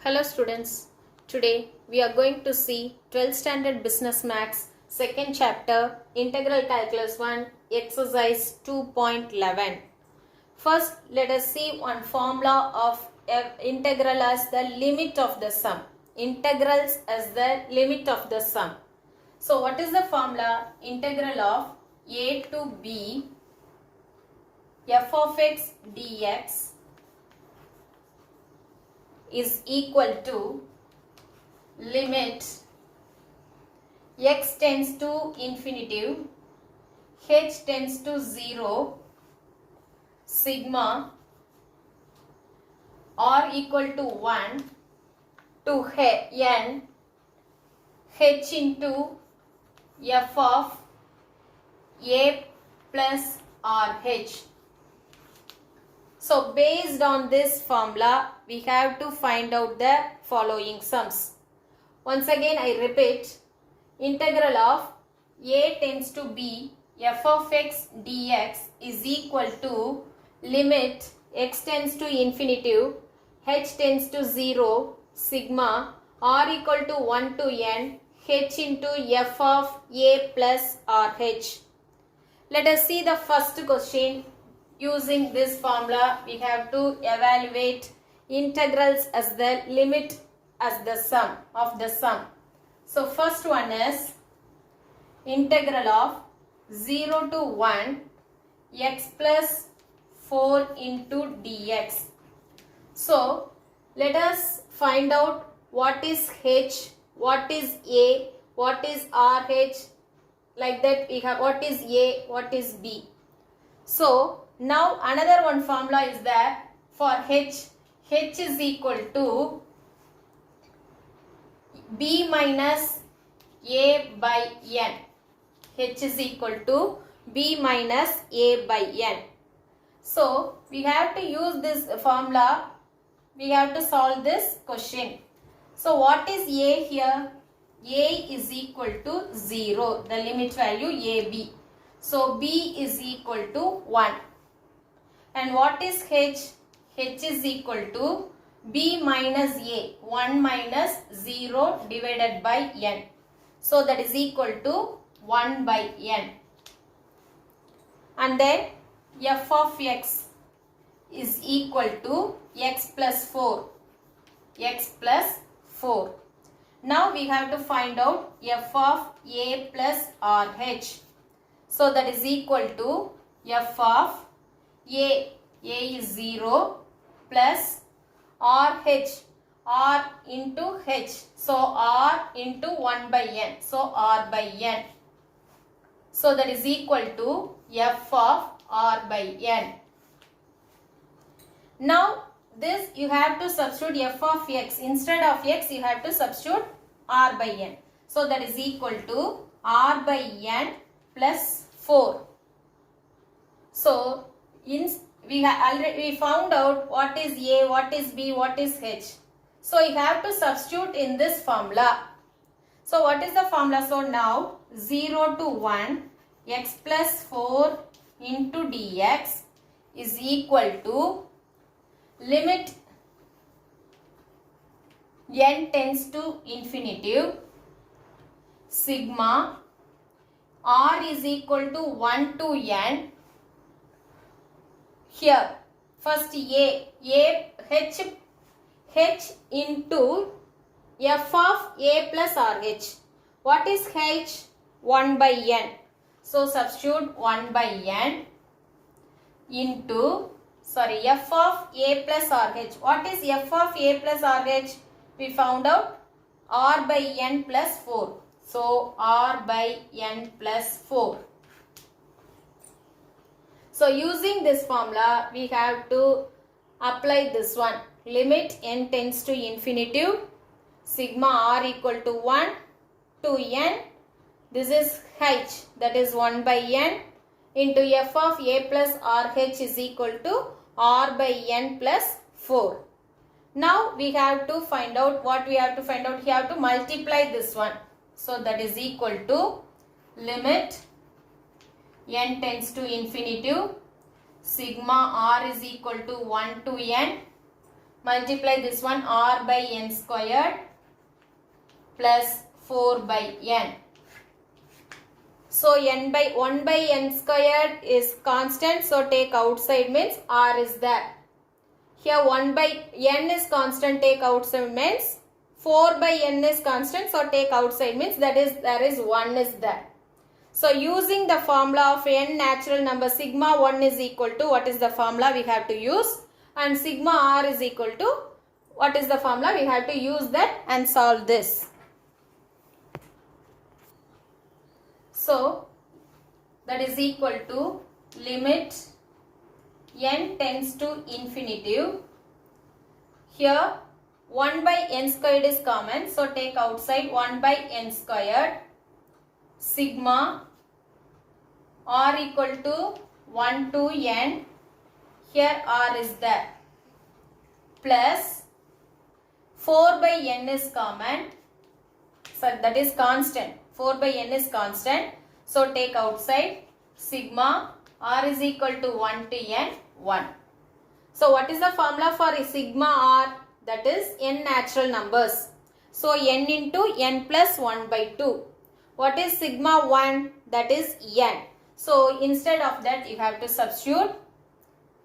Hello students, today we are going to see 12th standard business maths second chapter integral calculus 1 exercise 2.11. First let us see one formula of integral as the limit of the sum. Integrals as the limit of the sum. So what is the formula? Integral of a to b f of x dx is equal to limit x tends to infinity, h tends to 0, sigma r equal to 1 to n h into f of a plus rh. So based on this formula, we have to find out the following sums. Once again I repeat, integral of a tends to b f of x dx is equal to limit x tends to infinity, h tends to 0, sigma r equal to 1 to n, h into f of a plus rh. Let us see the first question. Using this formula, we have to evaluate integrals as the limit as the sum of the sum. So first one is integral of 0 to 1 x plus 4 into dx. So let us find out what is h, what is a, what is rh, like that we have what is a, what is b. So now another one formula is that for h is equal to b minus a by n. H is equal to b minus a by n. So we have to use this formula. We have to solve this question. So what is a here? A is equal to 0, the limit value ab. So b is equal to 1. And what is h? H is equal to b minus a, 1 minus 0 divided by n. So that is equal to 1 by n. And then f of x is equal to x plus 4. X plus 4. Now we have to find out f of a plus rh. So that is equal to f of a is 0 plus rh, r into h. So r into 1 by n. So r by n. So that is equal to f of r by n. Now this you have to substitute f of x. Instead of x you have to substitute r by n. So that is equal to r by n plus 4. So we found out what is a, what is b, what is h. So you have to substitute in this formula. So what is the formula? So now 0 to 1 x plus 4 into dx is equal to limit n tends to infinity, sigma r is equal to 1 to n. Here first h into f of a plus rh. What is h? 1 by n. So substitute 1 by n into f of a plus rh. What is f of a plus rh? We found out r by n plus 4. So r by n plus 4. So using this formula, we have to apply this one. Limit n tends to infinity, sigma r equal to 1 to n. This is h, that is 1 by n into f of a plus rh is equal to r by n plus 4. Now we have to find out what we have to find out. We have to multiply this one. So that is equal to limit n tends to infinity, sigma r is equal to 1 to n multiply this one r by n squared plus 4 by n. So n by 1 by n squared is constant, so take outside means r is there. Here 1 by n is constant, take outside means 4 by n is constant, so take outside means that is there is 1 is there. So using the formula of n natural number, sigma 1 is equal to, what is the formula we have to use, and sigma r is equal to, what is the formula we have to use that and solve this. So that is equal to limit n tends to infinitive. Here 1 by n squared is common, so take outside 1 by n squared. Sigma r equal to 1 to n, here r is there, plus 4 by n is common, so that is constant, 4 by n is constant, so take outside sigma r is equal to 1 to n 1. So what is the formula for a sigma r? That is n natural numbers, so n into n plus 1 by 2. What is sigma 1? That is n. So instead of that you have to substitute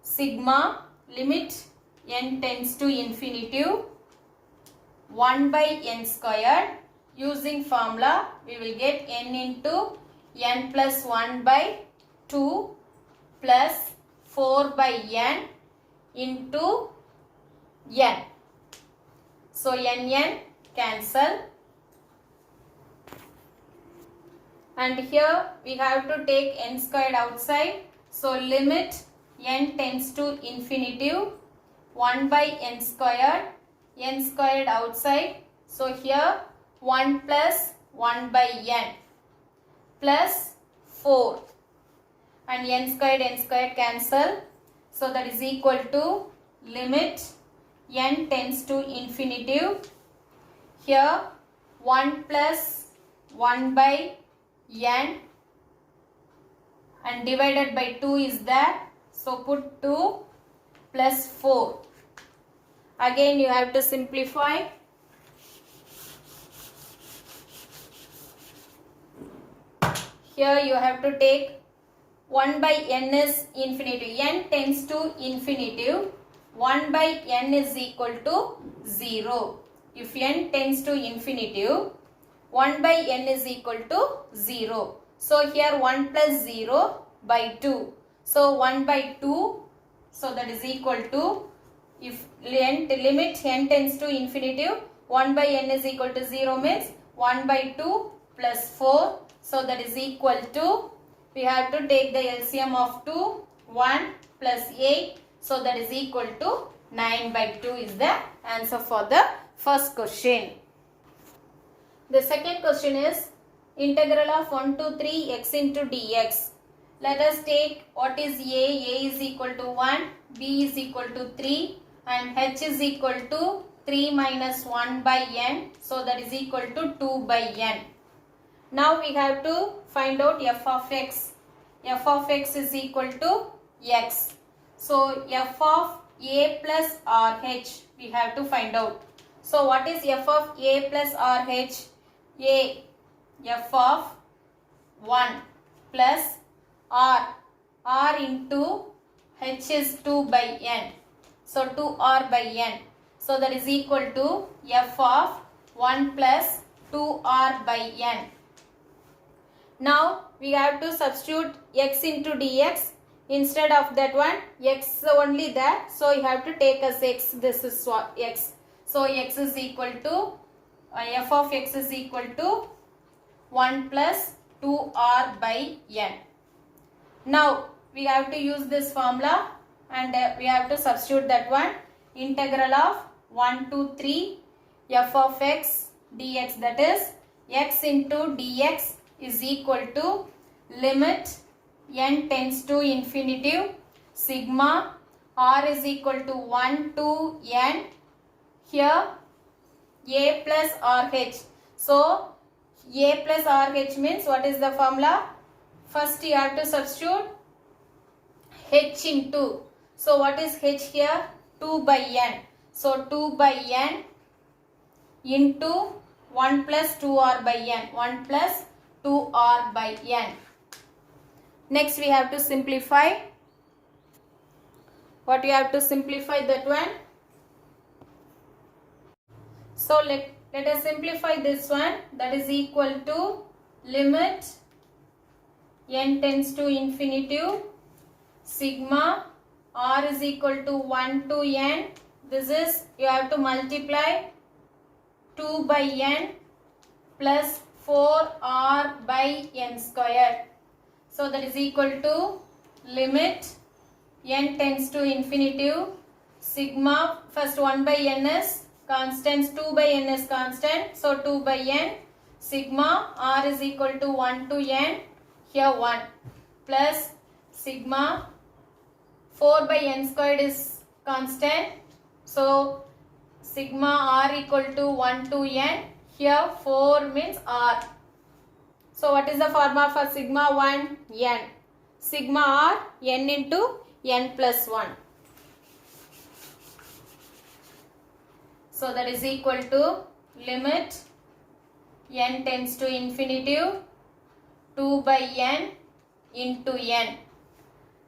sigma limit n tends to infinitive 1 by n squared. Using formula we will get n into n plus 1 by 2 plus 4 by n into n. So n cancel. And here we have to take n squared outside. So limit n tends to infinitive 1 by n squared outside. So here 1 plus 1 by n plus 4 and n squared cancel. So that is equal to limit n tends to infinitive. Here 1 plus 1 by n and divided by 2 is there, so put 2 plus 4. Again you have to simplify. Here you have to take 1 by n is infinitive, n tends to infinitive, 1 by n is equal to 0. If n tends to infinitive, 1 by n is equal to 0. So here 1 plus 0 by 2. So 1 by 2. So that is equal to, if limit n tends to infinitive, 1 by n is equal to 0 means 1 by 2 plus 4. So that is equal to, we have to take the LCM of 2, 1 plus 8. So that is equal to 9 by 2 is the answer for the first question. The second question is integral of 1 to 3 x into dx. Let us take what is a is equal to 1, b is equal to 3 and h is equal to 3 minus 1 by n. So that is equal to 2 by n. Now we have to find out f of x. F of x is equal to x. So f of a plus rh we have to find out. So what is f of a plus rh? A, f of 1 plus r into h is 2 by n. So 2r by n. So that is equal to f of 1 plus 2r by n. Now we have to substitute x into dx. Instead of that one, x only there. So you have to take as x. This is x. So x is equal to, f of x is equal to 1 plus 2r by n. Now we have to use this formula and we have to substitute that one. Integral of 1 to 3 f of x dx, that is x into dx is equal to limit n tends to infinitive sigma r is equal to 1 to n. Here a plus rh. So a plus rh means what is the formula? First you have to substitute h into. So what is h here? 2 by n. So 2 by n into 1 plus 2r by n. 1 plus 2r by n. Next we have to simplify. What you have to simplify that one? So let us simplify this one. That is equal to limit n tends to infinity sigma r is equal to 1 to n. This is, you have to multiply 2 by n plus 4r by n square. So that is equal to limit n tends to infinity sigma, first 1 by n is constant, 2 by n is constant. So 2 by n sigma r is equal to 1 to n, here 1, plus sigma 4 by n squared is constant. So sigma r equal to 1 to n, here 4 means r. So what is the formula for sigma 1? N. Sigma r n into n plus 1. So that is equal to limit n tends to infinity 2 by n into n.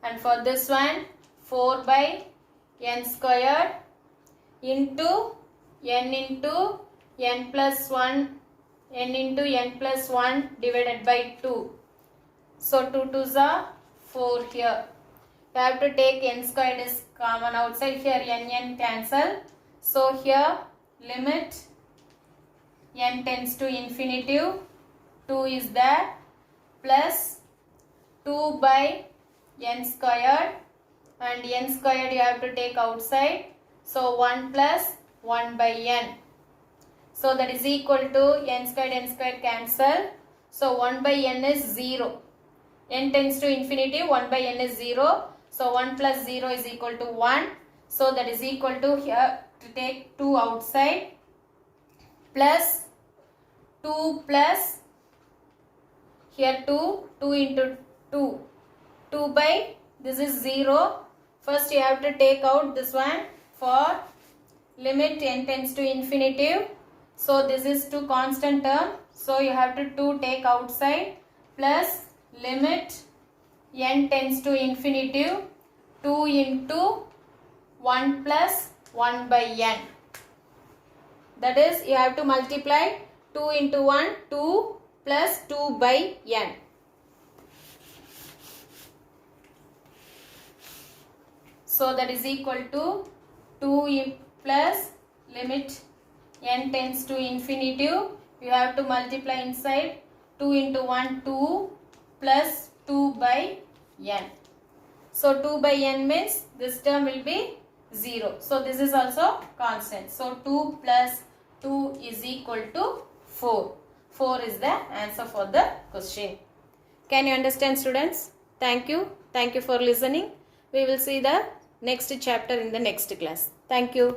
And for this one 4 by n squared into n plus 1, n into n plus 1 divided by 2. So 2 2s are 4 here. You have to take n squared is common outside, here n cancel. So here limit n tends to infinity 2 is there, plus 2 by n squared, and n squared you have to take outside. So 1 plus 1 by n. So that is equal to n squared cancel. So 1 by n is 0. N tends to infinity, 1 by n is 0. So 1 plus 0 is equal to 1. So that is equal to, here to take 2 outside, plus 2 plus, here 2 into 2. 2 by, this is 0. First you have to take out this one for limit n tends to infinity. So this is 2 constant term. So you have to 2 take outside, plus limit n tends to infinity 2 into 1 plus 1 by n. That is, you have to multiply 2 into 1, 2 plus 2 by n. So that is equal to 2 plus limit n tends to infinity. You have to multiply inside 2 into 1, 2 plus 2 by n. So 2 by n means this term will be 0. So this is also constant. So 2 plus 2 is equal to 4. 4 is the answer for the question. Can you understand, students? Thank you. Thank you for listening. We will see the next chapter in the next class. Thank you.